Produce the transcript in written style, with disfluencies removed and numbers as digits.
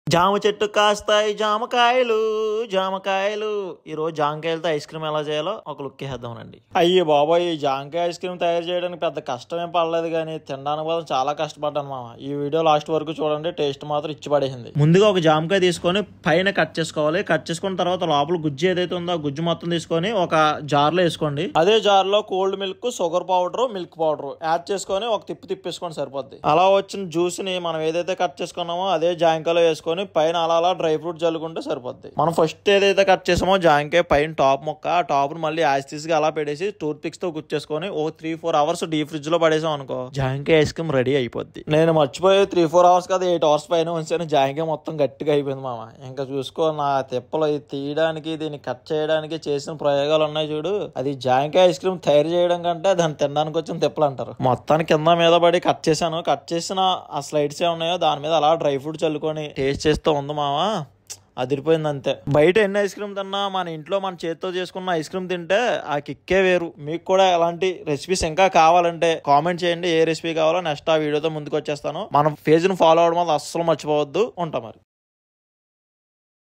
జామ చెట్టు కాస్తాయి జామకాయలు జామకాయలు. ఈరోజు జామకాయలతో ఐస్ క్రీమ్ ఎలా చేయాలో ఒక లుక్ వేద్దామండి. అయ్యే బాబాయ్, ఈ జామకాయ ఐస్ క్రీమ్ తయారు చేయడానికి పెద్ద కష్టమేం పడలేదు, కానీ తినడానికి మాత్రం చాలా కష్టపడ్డాను మామ. ఈ వీడియో లాస్ట్ వరకు చూడండి, టేస్ట్ మాత్రం ఇచ్చి పడేసింది. ముందుగా ఒక జామకాయ తీసుకొని పైన కట్ చేసుకోవాలి. కట్ చేసుకున్న తర్వాత లోపల గుజ్జు ఏదైతే ఉందో ఆ గుజ్జు మొత్తం తీసుకొని ఒక జార్ లో వేసుకోండి. అదే జార్ లో cold milk, sugar powder, milk powder add చేసుకొని ఒక తిప్పేసుకోండి, సరిపోద్ది. అలా వచ్చిన జ్యూస్ ని మనం ఏదైతే కట్ చేసుకున్నామో అదే జామకాయలో వేసుకొని పైన అలా డ్రై ఫ్రూట్ జల్లుకుంటే సరిపోద్ది. మనం ఫస్ట్ ఏదైతే కట్ చేసామో జామకాయ పైన టాప్ మొక్క, ఆ టాప్ ను మళ్ళీ యాసిటీస్ గా అలా పెట్టేసి టూత్ పిక్స్ తో గుచ్చేసుకొని ఓ 3-4 అవర్స్ డీప్ ఫ్రిడ్జ్ లో పడేసాం అనుకో, జామకాయ ఐస్ క్రీమ్ రెడీ అయిపోద్ది. నేను మర్చిపోయి 3-4 అవర్స్ కదా 8 అవర్స్ పైన ఉంచాను. జామకాయ మొత్తం గట్టిగా అయిపోయింది మామ. ఇంకా చూసుకో, నా తిప్పలు తీయడానికి దీన్ని కట్ చేయడానికి చేసిన ప్రయోగాలు ఉన్నాయి చూడు. అది జామకాయ ఐస్ క్రీమ్ తయారు చేయడం కంటే దాన్ని తినడానికి వచ్చిన తిప్పలు అంటారు. మొత్తాన్ని కింద మీద పడి కట్ చేశాను. కట్ చేసిన ఆ స్లైడ్స్ ఏ ఉన్నాయో దాని మీద అలా డ్రై ఫ్రూట్ చల్లుకొని టేస్ట్ చేస్తూ ఉంది మావా, అదిరిపోయింది అంతే. బయట ఎన్ని ఐస్ క్రీమ్ తిన్నా మన ఇంట్లో మన చేతితో చేసుకున్న ఐస్ క్రీమ్ తింటే ఆ కిక్కే వేరు. మీకు కూడా ఎలాంటి రెసిపీస్ ఇంకా కావాలంటే కామెంట్ చేయండి, ఏ రెసిపీ కావాలో నెక్స్ట్ ఆ వీడియోతో ముందుకు వచ్చేస్తాను. మన పేజ్ ను ఫాలో అవడం వల్ల అస్సలు మర్చిపోవద్దు. ఉంటాం మరి.